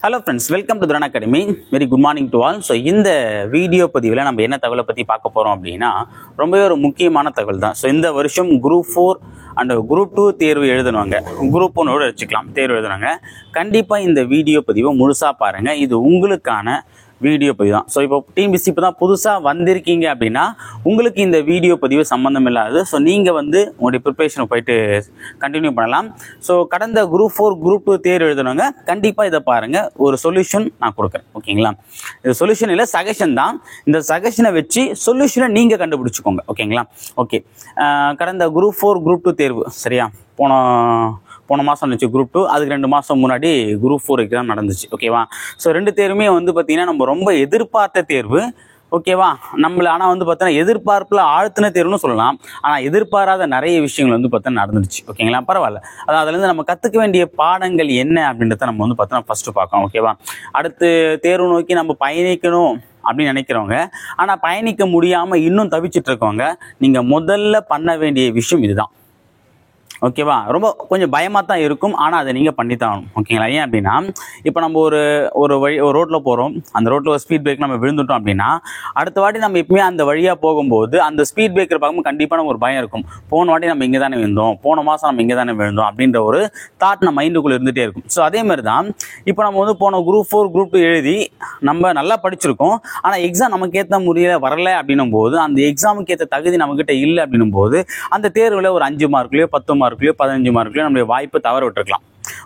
Hello friends, welcome to Dharan Academy. Very good morning to all. So இந்த video பதிவில் நம்ம என்ன தகவலை பற்றி பார்க்க போகிறோம் அப்படின்னா ரொம்பவே ஒரு முக்கியமான தகவல் தான். ஸோ இந்த வருஷம் குரூப் 4 அண்ட் குரூப் 2 தேர்வு எழுதுனவங்க, குரூப் 1ஓடு வச்சுக்கலாம் தேர்வு எழுதுனாங்க, கண்டிப்பாக இந்த வீடியோ பதிவை முழுசாக பாருங்கள். இது உங்களுக்கான வீடியோ பதிவு தான். ஸோ இப்போ டிஎன்பிஎஸ்சி இப்போ தான் புதுசாக வந்திருக்கீங்க அப்படின்னா உங்களுக்கு இந்த வீடியோ பதிவு சம்மந்தம் இல்லாது. ஸோ நீங்கள் உங்களுடைய ப்ரிப்பரேஷனை போயிட்டு கண்டினியூ பண்ணலாம். ஸோ கடந்த குரூப் 4 குரூப் 2 தேர்வு எழுதுனவங்க கண்டிப்பாக இதை பாருங்கள். ஒரு சொல்யூஷன் நான் கொடுக்குறேன், ஓகேங்களா? இது சொல்யூஷன் இல்லை, சஜஷன் தான். இந்த சஜஷனை வச்சு சொல்யூஷனை நீங்கள் கண்டுபிடிச்சிக்கோங்க, ஓகேங்களா? ஓகே, கடந்த குரூப் 4 குரூப் 2 தேர்வு சரியா போன மாதம் இருந்துச்சு குரூப் 2, அதுக்கு 2 மாதம் முன்னாடி குரூப் 4 எக்ஸாம் நடந்துச்சு, ஓகேவா? ஸோ 2 தேர்வுமே பார்த்திங்கன்னா நம்ம ரொம்ப எதிர்பார்த்த தேர்வு, ஓகேவா? நம்மளை ஆனால் பார்த்தீங்கன்னா எதிர்பார்ப்பில் ஆழ்த்தின தேர்வுன்னு சொல்லலாம். ஆனால் எதிர்பாராத நிறைய விஷயங்கள் பார்த்தீங்கன்னா நடந்துச்சு, ஓகேங்களா? பரவாயில்ல. அதான் அதுலேருந்து நம்ம கற்றுக்க வேண்டிய பாடங்கள் என்ன அப்படின்றத நம்ம பார்த்தீங்கன்னா ஃபஸ்ட்டு பார்க்கலாம், ஓகேவா? அடுத்து தேர்வு நோக்கி நம்ம பயணிக்கணும் அப்படின்னு நினைக்கிறவங்க, ஆனால் பயணிக்க முடியாமல் இன்னும் தவிச்சிட்டு இருக்கவங்க, நீங்கள் முதல்ல பண்ண வேண்டிய விஷயம் இதுதான், ஓகேவா? ரொம்ப கொஞ்சம் பயமாக தான் இருக்கும், ஆனால் அதை நீங்கள் பண்ணித்தான் ஆகணும், ஓகேங்களா? ஏன் அப்படின்னா இப்போ நம்ம ஒரு ரோட்டில் போகிறோம், அந்த ரோட்டில் ஒரு ஸ்பீட் பிரேக் நம்ம விழுந்துட்டோம் அப்படின்னா அடுத்த வாட்டி நம்ம எப்பவுமே அந்த வழியாக போகும்போது அந்த ஸ்பீட் பிரேக்கர் பார்க்கும்போது கண்டிப்பாக நம்ம ஒரு பயம் இருக்கும். போன வாட்டி நம்ம இங்கே தானே விழுந்தோம், போன மாதம் நம்ம இங்கே தானே விழுந்தோம் அப்படின்ற ஒரு தாட் நம்ம மைண்டுக்குள்ளே இருந்துகிட்டே இருக்கும். ஸோ அதே மாதிரி தான் இப்போ நம்ம போன குரூப் 4 குரூப் 2 எழுதி நம்ம நல்லா படிச்சிருக்கோம், ஆனால் எக்ஸாம் நமக்கு ஏற்ற முறையில் வரலை அப்படின்னும் போது, அந்த எக்ஸாமுக்கு ஏற்ற தகுதி நம்மக்கிட்ட இல்லை அப்படின்னும் போது அந்த தேர்வில் ஒரு 5 மார்க்லையோ 10 மார்க்லையோ 15 மார்க்லையோ நம்மளுடைய வாய்ப்பை தவற விட்டுருக்கலாம்,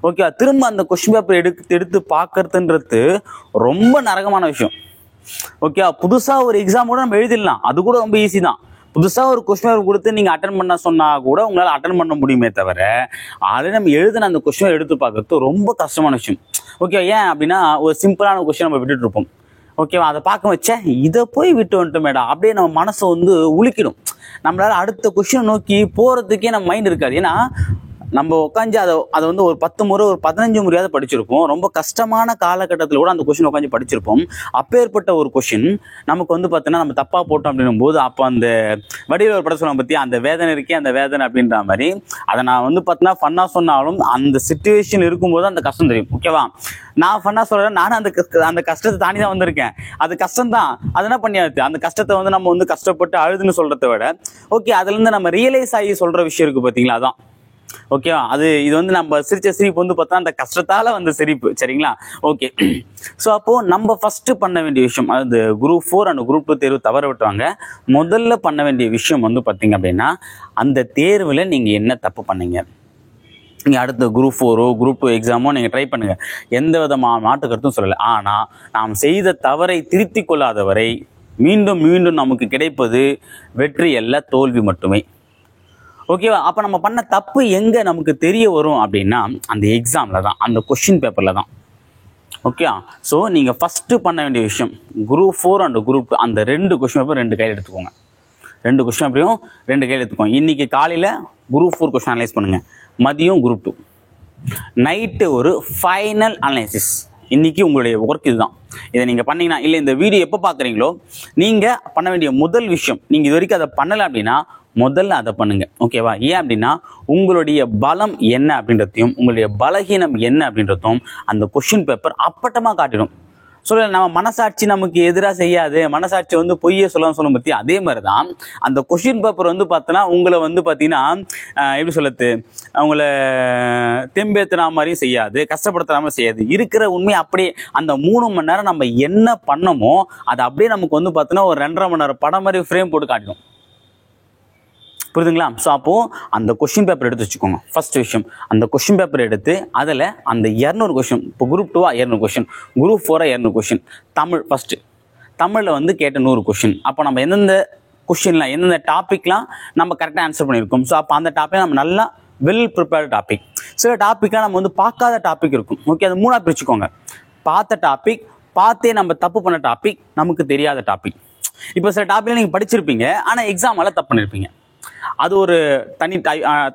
ஓகே? திரும்ப அந்த கொஸ்டின் பேப்பர் எடுத்து பார்க்கறதுன்றது ரொம்ப நரகமான விஷயம், ஓகே? புதுசாக ஒரு எக்ஸாம் கூட நம்ம எழுதிடலாம், அது கூட ரொம்ப ஈஸி தான். புதுசாக ஒரு கொஸ்டின் பேப்பர் கொடுத்து நீங்கள் அட்டன் பண்ண சொன்னால் கூட உங்களால் அட்டன் பண்ண முடியுமே தவிர, ஆல்ரெடி நம்ம எழுதின அந்த கொஸ்டின் எடுத்து பார்க்கறது ரொம்ப கஷ்டமான விஷயம், ஓகே? ஏன் அப்படின்னா ஒரு சிம்பிளான கொஸ்டின் நம்ம விட்டுட்டு இருப்போம், ஓகேவா? அதை பார்க்க வச்ச இதை போய் விட்டு வந்துட்டோமேடா அப்படியே நம்ம மனசை உலுக்கிடும். நம்மளால் அடுத்த கொஸ்டினை நோக்கி போகிறதுக்கே நம்ம மைண்ட் இருக்காது. ஏன்னா நம்ம உட்காந்து அதை ஒரு 10 முறை ஒரு 15 முறையாவது படிச்சிருப்போம். ரொம்ப கஷ்டமான காலகட்டத்தில் கூட அந்த கொஸ்டின் உட்காந்து படிச்சிருப்போம். அப்பேற்பட்ட ஒரு கொஸ்டின் நமக்கு பார்த்தீங்கன்னா நம்ம தப்பாக போட்டோம் அப்படின்னும் போது, அப்போ அந்த வடிவில் ஒரு படம் சொல்லுவாங்க பற்றி, அந்த வேதனை இருக்கே அந்த வேதனை அப்படின்ற மாதிரி, அதை நான் பார்த்தீங்கன்னா ஃபன்னாக சொன்னாலும் அந்த சிச்சுவேஷன் இருக்கும்போது அந்த கஷ்டம் தெரியும், ஓகேவா? நான் ஃபன்னாக சொல்கிறேன், நானும் அந்த கஷ்டத்தை தாண்டி தான் வந்திருக்கேன். அது கஷ்டம் தான், அது என்ன பண்ணியாச்சு, அந்த கஷ்டத்தை நம்ம கஷ்டப்பட்டு அழுதுன்னு சொல்கிறத விட, ஓகே, அதுலேருந்து நம்ம ரியலைஸ் ஆகி சொல்கிற விஷயம் இருக்குது பார்த்தீங்களா, அதான், ஓகேவா? இது நம்ம சிரிச்ச சிரிப்பு பார்த்தா அந்த கஷ்டத்தால சிரிப்பு, சரிங்களா? ஓகே. ஸோ அப்போது நம்ம ஃபஸ்ட்டு பண்ண வேண்டிய விஷயம், அதாவது குரூப் 4 அண்ட் குரூப் 2 தேர்வு தவற விட்டுவாங்க. முதல்ல பண்ண வேண்டிய விஷயம் பார்த்தீங்க அப்படின்னா, அந்த தேர்வில் நீங்கள் என்ன தப்பு பண்ணீங்க, நீங்கள் அடுத்த குரூப் 4 குரூப் 2 எக்ஸாமோ நீங்கள் ட்ரை பண்ணுங்கள், எந்த விதமான மாற்று கருத்தும் சொல்லலை. ஆனால் நாம் செய்த தவறை திருத்தி கொள்ளாதவரை மீண்டும் மீண்டும் நமக்கு கிடைப்பது வெற்றி அல்ல, தோல்வி மட்டுமே, ஓகேவா? அப்போ நம்ம பண்ண தப்பு எங்கே நமக்கு தெரிய வரும் அப்படின்னா அந்த எக்ஸாமில் தான், அந்த கொஷின் பேப்பரில் தான், ஓகே? ஸோ நீங்கள் ஃபஸ்ட்டு பண்ண வேண்டிய விஷயம், குரூப் 4 அண்ட் குரூப் 2 அந்த 2 கொஷின் பேப்பர் 2 கையில் எடுத்துக்கோங்க. 2 கொஷின் பேப்பரையும் 2 கையில் எடுத்துக்கோங்க. இன்றைக்கி காலையில் குரூப் 4 கொஷின் அனலைஸ் பண்ணுங்கள், மதியம் குரூப் 2, நைட்டு ஒரு ஃபைனல் அனலைசிஸ். இன்றைக்கி உங்களுடைய ஒர்க் இதுதான். இதை நீங்கள் பண்ணிங்கன்னா, இல்லை இந்த வீடியோ எப்போ பார்க்குறீங்களோ நீங்கள் பண்ண வேண்டிய முதல் விஷயம், நீங்கள் இது வரைக்கும் அதை பண்ணலை அப்படின்னா முதல்ல அதை பண்ணுங்கள், ஓகேவா? ஏன் அப்படின்னா உங்களுடைய பலம் என்ன அப்படின்றதையும் உங்களுடைய பலகீனம் என்ன அப்படின்றதும் அந்த கொஷின் பேப்பர் அப்பட்டமாக காட்டிடும். சொல்ல நம்ம மனசாட்சி நமக்கு எதிராக செய்யாது, மனசாட்சி பொய்யே சொல்லும் பற்றி, அதே மாதிரி தான் அந்த கொஷின் பேப்பர் பார்த்தோன்னா உங்களை பார்த்தீங்கன்னா எப்படி சொல்லுறது, அவங்கள தெம்பேத்துனா மாதிரியும் செய்யாது, கஷ்டப்படுத்துகிற மாதிரி செய்யாது. இருக்கிற உண்மை அப்படியே அந்த 3 மணி நேரம் நம்ம என்ன பண்ணமோ அதை அப்படியே நமக்கு பார்த்தோன்னா ஒரு 2.5 மணி நேரம் படம் மாதிரி ஃப்ரேம் போட்டு காட்டிடும், புரியுதுங்களா? ஸோ அப்போது அந்த கொஷின் பேப்பர் எடுத்து வச்சுக்கோங்க. ஃபஸ்ட் விஷயம், அந்த கொஷின் பேப்பர் எடுத்து அதில் அந்த 200 கொஷின், இப்போ group 2 200 question, group 4 200 question, Tamil first தமிழில் கேட்ட 100 கொஷின். அப்போ நம்ம எந்தெந்த கொஷின்லாம் எந்தெந்த டாப்பிக்லாம் நம்ம கரெக்டாக ஆன்சர் பண்ணியிருக்கோம். ஸோ அப்போ அந்த டாப்பிக் நம்ம நல்லா வெல் ப்ரிப்பேர்டு டாபிக். சில டாப்பிக்காக நம்ம பார்க்காத டாபிக் இருக்கும், ஓகே? அது 3ஆக பிரிச்சுக்கோங்க. பார்த்த டாபிக், பார்த்தே நம்ம தப்பு பண்ண டாபிக், நமக்கு தெரியாத டாபிக். இப்போ சில டாப்பிக்கில் நீங்கள் படிச்சிருப்பீங்க, ஆனால் எக்ஸாமால் தப்பு பண்ணியிருப்பீங்க, அது ஒரு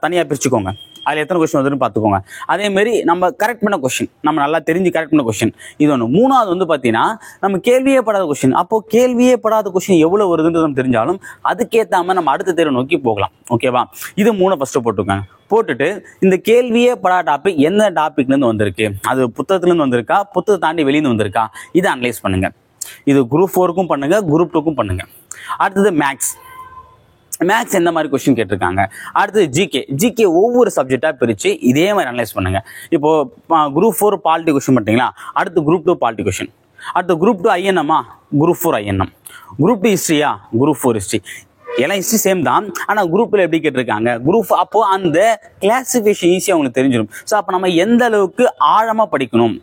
தனியாக பிரிச்சுக்கோங்க, அதில் எத்தனை கொஸ்டின் வருதுன்னு பார்த்துக்கோங்க. அதேமாரி நம்ம கரெக்ட் பண்ண கொஸ்டின், நம்ம நல்லா தெரிஞ்சு கரெக்ட் பண்ண கொஸ்டின் இது ஒன்று. மூணாவது வந்து பார்த்தீங்கன்னா நம்ம கேள்வியே படாத கொஸ்டின். அப்போது கேள்வியே படாத கொஸ்டின் எவ்வளோ வருதுன்றது நம்ம தெரிஞ்சாலும் அதுக்கேற்றாமல் நம்ம அடுத்த தேர்வு நோக்கி போகலாம். ஓகேவா? இது 3 ஃபஸ்ட்டு போட்டுக்கோங்க. போட்டுட்டு இந்த கேள்வியே படாத டாபிக் எந்த டாபிக்லேருந்து வந்திருக்கு, அது புத்தகத்துலேருந்து வந்திருக்கா, புத்தகத்தை தாண்டி வெளியிருந்து வந்திருக்கா, இதை அனலைஸ் பண்ணுங்கள். இது குரூப் 4க்கும் பண்ணுங்கள், குரூப் 2க்கும் பண்ணுங்கள். அடுத்தது மேக்ஸ் எந்த மாதிரி கொஸ்டின் கேட்டிருக்காங்க. அடுத்தது ஜிகே ஒவ்வொரு சப்ஜெக்டாக பிரித்து இதே மாதிரி அனலைஸ் பண்ணுங்கள். இப்போது குரூப் 4 பாலிட்டி கொஸ்டின் பண்ணிட்டீங்களா, அடுத்து குரூப் 2 பாலிட்டி கொஸ்டின், அடுத்து குரூப் 2 ஐஎன்எம்மா, குரூப் 4 ஐஎன்எம், குரூப் 2 ஹிஸ்ட்ரியா, குரூப் 4 ஹிஸ்ட்ரி. எல்லாம் ஹிஸ்ட்ரி சேம் தான், ஆனால் குரூப்பில் எப்படி கேட்டிருக்காங்க குரூப். அப்போது அந்த கிளாசிஃபிகேஷன் ஈஸியாக உங்களுக்கு தெரிஞ்சிடும். ஸோ அப்போ நம்ம எந்த அளவுக்கு ஆழமாக படிக்கணும்,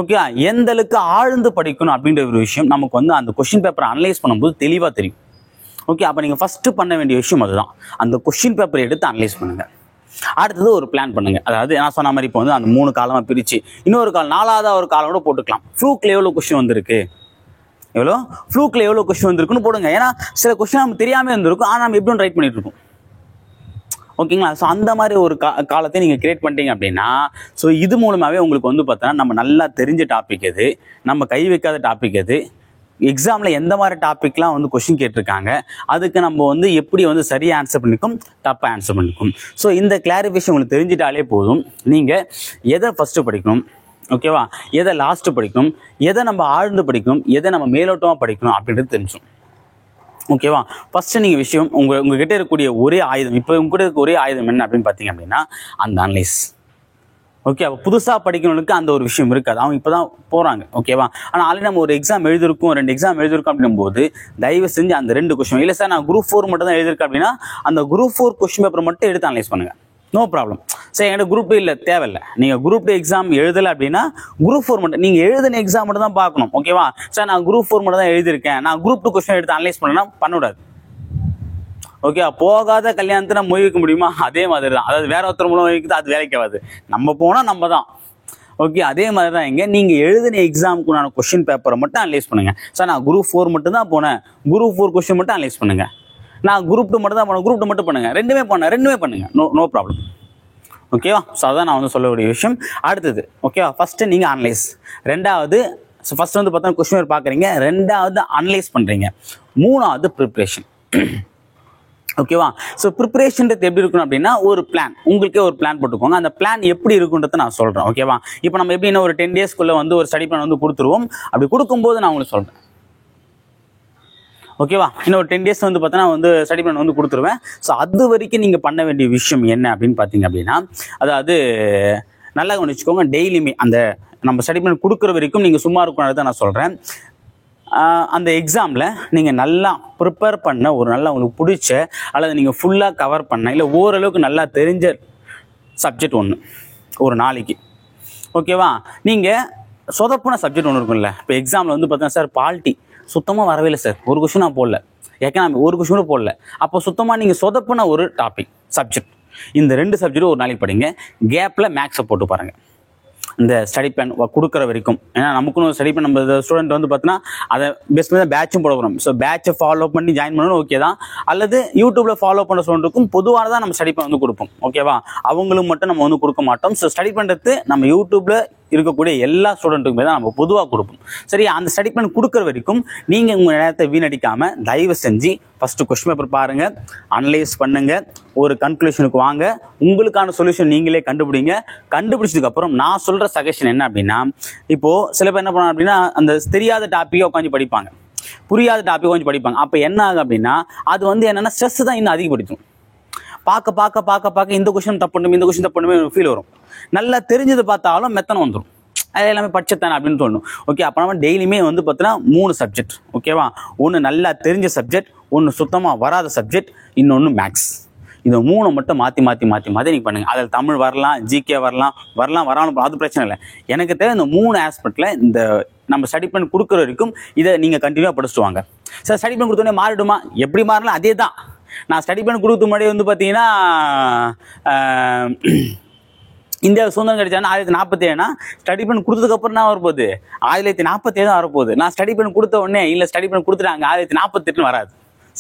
ஓகே, எந்த அளவுக்கு ஆழ்ந்து படிக்கணும் அப்படின்ற ஒரு விஷயம் நமக்கு வந்து அந்த கொஸ்டின் பேப்பரை அனலைஸ் பண்ணும்போது தெளிவாக தெரியும். ஓகே, அப்போ நீங்கள் ஃபஸ்ட்டு பண்ண வேண்டிய விஷயம் அதுதான், அந்த கொஸ்டின் பேப்பரை எடுத்து அனலைஸ் பண்ணுங்கள். அடுத்தது ஒரு பிளான் பண்ணுங்கள். அதாவது நான் சொன்ன மாதிரி இப்போ வந்து அந்த 3 காலமாக பிரித்து இன்னொரு காலம் 4வது ஒரு காலம் கூட போட்டுக்கலாம். ஃப்ளூக்கில் எவ்வளோ கொஸ்டின் வந்திருக்கு, ஃப்ளூக்கில் எவ்வளோ கொஸ்டின் வந்திருக்குன்னு போடுங்க. ஏன்னா சில கொஸ்டின் நமக்கு தெரியாமல் இருந்திருக்கும், ஆனால் நம்ம எப்படியும் ரைட் பண்ணிட்டு இருக்கோம். ஓகேங்களா? ஸோ அந்த மாதிரி ஒரு காலத்தை நீங்கள் கிரியேட் பண்ணிட்டீங்க அப்படின்னா, ஸோ இது மூலமாகவே உங்களுக்கு வந்து பார்த்தோன்னா நம்ம நல்லா தெரிஞ்ச டாபிக் எது, நம்ம கை வைக்காத டாபிக் எது, எக்ஸாமில் எந்த மாதிரி டாப்பிக்லாம் வந்து கொஸ்டின் கேட்டிருக்காங்க, அதுக்கு நம்ம வந்து எப்படி வந்து சரியாக ஆன்சர் பண்ணிக்கும், தப்பாக ஆன்சர் பண்ணிக்கும். ஸோ இந்த கிளாரிஃபிகேஷன் உங்களுக்கு தெரிஞ்சிட்டாலே போதும். நீங்கள் எதை ஃபஸ்ட்டு படிக்கணும், ஓகேவா, எதை லாஸ்ட்டு படிக்கணும், எதை நம்ம ஆழ்ந்து படிக்கணும், எதை நம்ம மேலோட்டமாக படிக்கணும் அப்படின்றது தெரிஞ்சும். ஓகேவா? ஃபஸ்ட்டு நீங்கள் விஷயம் உங்ககிட்ட இருக்கக்கூடிய ஒரே ஆயுதம், இப்போ உங்ககிட்ட இருக்க ஒரே ஆயுதம் என்ன அப்படின்னு பார்த்தீங்க அப்படின்னா அந்த அனலைஸ். ஓகே, அப்போ புதுசாக படிக்கிறவங்களுக்கு அந்த ஒரு விஷயம் இருக்காது, அவங்க இப்போ தான் போகிறாங்க. ஓகேவா? ஆனால் ஆல்ரெடி நம்ம ஒரு எக்ஸாம் எழுதிருக்கோம், 2 எக்ஸாம் எழுதிருக்கோம் அப்படிங்கும்போது தயவு செஞ்சு அந்த 2 கொஸ்டின், இல்லை சார் நான் குரூப் 4 மட்டும் தான் எழுதிருக்கேன் அப்படின்னா அந்த குரூப் 4 கொஸ்டின் பேப்பர் மட்டும் எடுத்து அனலைஸ் பண்ணுங்கள். No problem. சரி, என்கிட்ட குரூப் 2 இல்லை, தேவையில்லை. நீங்கள் குரூப் 2 எக்ஸாம் எழுதலை அப்படின்னா குரூப் 4 மட்டும் நீங்கள் எழுதின எக்ஸாம் மட்டும் தான் பார்க்கணும். ஓகேவா? சார் நான் குரூப் 4 மட்டும் தான் எழுதியிருக்கேன், நான் குரூப் 2 கொஸ்டின் எடுத்து அனலைஸ் பண்ணேன்னா பண்ணக்கூடாது. ஓகே, போகாத கல்யாணத்தை நம்ம மொழி வைக்க முடியுமா? அதே மாதிரி தான். அதாவது வேற ஒருத்தர் மூலம் வைக்கிறது அது வேலைக்கு ஆகாது, நம்ம போனால் நம்ம தான். ஓகே, அதே மாதிரி தான் இங்கே நீங்கள் எழுதின எக்ஸாமுக்கு நான் கொஸ்டின் பேப்பரை மட்டும் அனலைஸ் பண்ணுங்கள். சார் நான் குரூப் 4 மட்டும் தான் போனேன், குரூப் 4 கொஸ்டின் மட்டும் அனலைஸ் பண்ணுங்கள். நான் குரூப் 2 மட்டும் தான் போனேன், குரூப் 2 மட்டும் பண்ணுங்கள். ரெண்டுமே பண்ணுங்கள். No problem. ஓகேவா? ஸோ அதான் நான் வந்து சொல்லக்கூடிய விஷயம். அடுத்தது ஓகேவா, ஃபஸ்ட்டு நீங்கள் அனலைஸ், ரெண்டாவது ஃபஸ்ட்டு வந்து பார்த்தா கொஸ்டின் பேப்பர் பார்க்குறீங்க, ரெண்டாவது அனலைஸ் பண்ணுறீங்க, மூணாவது ப்ரிப்ரேஷன். ஓகேவா? ஸோ ப்ரிப்பரேஷன்றது எப்படி இருக்கணும் அப்படின்னா ஒரு பிளான், உங்களுக்கே ஒரு பிளான் போட்டுக்கோங்க. அந்த பிளான் எப்படி இருக்குன்றதை நான் சொல்கிறேன். ஓகேவா? இப்போ நம்ம எப்படின்னா ஒரு 10 டேஸ்க்குள்ளே வந்து ஒரு ஸ்டடி பிளான் வந்து கொடுத்துருவோம். அப்படி கொடுக்கும்போது நான் உங்களுக்கு சொல்கிறேன். ஓகேவா? இன்னும் ஒரு 10 டேஸ் வந்து பார்த்தோன்னா வந்து ஸ்டடி பிளான் வந்து கொடுத்துருவேன். ஸோ அது வரைக்கும் நீங்கள் பண்ண வேண்டிய விஷயம் என்ன அப்படின்னு பார்த்தீங்க அப்படின்னா, அதாவது நல்லா கவனிச்சுக்கோங்க. டெய்லியுமே அந்த நம்ம ஸ்டடி பிளான் கொடுக்குற வரைக்கும் நீங்கள் சும்மா இருக்கணும்னு தான் நான் சொல்கிறேன். அந்த எக்ஸாமில் நீங்கள் நல்லா ப்ரிப்பேர் பண்ண ஒரு நல்லா உங்களுக்கு பிடிச்ச அல்லது நீங்கள் ஃபுல்லாக கவர் பண்ண இல்லை ஓரளவுக்கு நல்லா தெரிஞ்ச சப்ஜெக்ட் ஒன்று ஒரு நாளைக்கு. ஓகேவா? நீங்கள் சொதப்புன சப்ஜெக்ட் ஒன்று இருக்கும்ல. இப்போ எக்ஸாமில் வந்து பார்த்தீங்கன்னா சார் பாலிட்டி சுத்தமாக வரவே இல்லை சார், ஒரு கொஸ்டின் நான் போடல, எக்கனாமி ஒரு கொஸ்டின் கூட போடல. அப்போ சுத்தமாக நீங்கள் சொதப்புன ஒரு டாபிக் சப்ஜெக்ட், இந்த 2 சப்ஜெக்டும் ஒரு நாளைக்கு படிங்க. கேப்பில் மேக்ஸை போட்டு பாருங்கள் இந்த ஸ்டடி பிளான் கொடுக்குற வரைக்கும். ஏன்னா நமக்குன்னு ஒரு ஸ்டடி பிளான் நம்ம ஸ்டூடெண்ட் வந்து பார்த்தீங்கன்னா அதை பெஸ்ட் பண்ணி தான் பேட்சும் போட போகிறோம். ஸோ பேட்சை ஃபாலோ பண்ணி ஜாயின் பண்ணணும், ஓகே தான். அல்லது யூடியூப்பில் ஃபாலோ பண்ண ஸ்டூடெண்ட்டுக்கும் பொதுவாக தான் நம்ம ஸ்டடி பிளான் வந்து கொடுப்போம். ஓகேவா? அவங்களும் மட்டும் நம்ம வந்து கொடுக்க மாட்டோம். ஸோ ஸ்டடி பண்ணுறது நம்ம யூடியூப்பில் இருக்கக்கூடிய எல்லா ஸ்டூடெண்ட்டுக்குமே தான் நம்ம பொதுவாக கொடுப்போம். சரி, அந்த ஸ்டடி பிளான் கொடுக்குற வரைக்கும் நீங்கள் உங்கள் நேரத்தை வீணடிக்காமல் தயவு செஞ்சு ஃபஸ்ட்டு கொஸ்டின் பேப்பர் பாருங்கள், அனலைஸ் பண்ணுங்கள், ஒரு கன்க்ளூஷனுக்கு வாங்க, உங்களுக்கான சொல்யூஷன் நீங்களே கண்டுபிடிங்க. கண்டுபிடிச்சதுக்கப்புறம் நான் சொல்கிற சஜஷன் என்ன அப்படின்னா, இப்போது சில பேர் என்ன பண்ணாங்க அப்படின்னா அந்த தெரியாத டாப்பிக்கை உட்காந்து படிப்பாங்க, புரியாத டாப்பிக்கை கொஞ்சம் படிப்பாங்க. அப்போ என்ன ஆகும் அப்படின்னா அது வந்து என்னென்னா ஸ்ட்ரெஸ் தான் இன்னும் அதிகப்படுத்தும். பார்க்க இந்த கொஸ்டின் தப்பு பண்ணுமே, இந்த கொஸ்டின் தப்பு பண்ணுமே ஃபீல் வரும். நல்லா தெரிஞ்சது பார்த்தாலும் மெத்தனை வந்துடும், அது எல்லாமே படிச்சத்தானே அப்படின்னு தோணும். ஓகே, அப்போ நம்ம டெய்லியுமே வந்து பார்த்தீங்கன்னா 3 சப்ஜெக்ட். ஓகேவா? ஒன்று நல்லா தெரிஞ்ச சப்ஜெக்ட், ஒன்று சுத்தமாக வராத சப்ஜெக்ட், இன்னொன்று மேக்ஸ். இந்த 3 மட்டும் மாற்றி நீங்கள் பண்ணுங்கள். அதில் தமிழ் வரலாம், ஜிகே வராமல் அது பிரச்சனை இல்லை. எனக்கு தேவை இந்த 3 ஆஸ்பெக்டில் இந்த நம்ம ஸ்டடி பிளான் கொடுக்குற வரைக்கும் இதை நீங்கள் கண்டினியூவாக படிச்சுட்டு வாங்க. சார் ஸ்டடி பிளான் கொடுத்தோடனே மாறிடுமா? எப்படி மாறலாம்? அதே தான். நான் ஸ்டடி பிளான் கொடுத்து முன்னாடி வந்து பார்த்தீங்கன்னா இந்தியா சுதந்திரம் கிடைச்சாங்கன்னா 1947 ஸ்டடி பிளான் கொடுத்ததுக்கப்புறம் தான் வரப்போகுது, 1947 தான் வரப்போகுது. நான் ஸ்டடி பிளான் கொடுத்த உடனே இல்லை ஸ்டடி பிளான் கொடுத்துட்டாங்க 1948 வராது.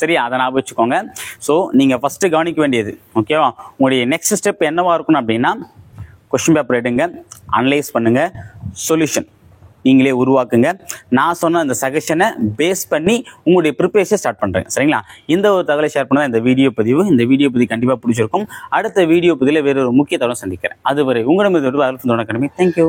சரியா? அதை ஞாபகம் வச்சுக்கோங்க. ஸோ நீங்கள் ஃபஸ்ட்டு கவனிக்க வேண்டியது ஓகேவா, உங்களுடைய நெக்ஸ்ட் ஸ்டெப் என்னவா இருக்கணும் அப்படின்னா, கொஸ்டின் பேப்பர் எடுங்க, அனலைஸ் பண்ணுங்கள், சொல்யூஷன் நீங்களே உருவாக்குங்க. நான் சொன்ன அந்த சஜஷனை பேஸ் பண்ணி உங்களுடைய ப்ரிப்பரேஷன் ஸ்டார்ட் பண்ணுறேன். சரிங்களா? இந்த ஒரு தகவலை ஷேர் பண்ண இந்த வீடியோ பதிவு. இந்த வீடியோ பதிவு கண்டிப்பாக பிடிச்சிருக்கும். அடுத்த வீடியோ பதிவில் வேறு ஒரு முக்கிய தகவலை சந்திக்கிறேன். அதுவரை உங்களிடம் அகல்ஃப் அகாடமி. தேங்க்யூ.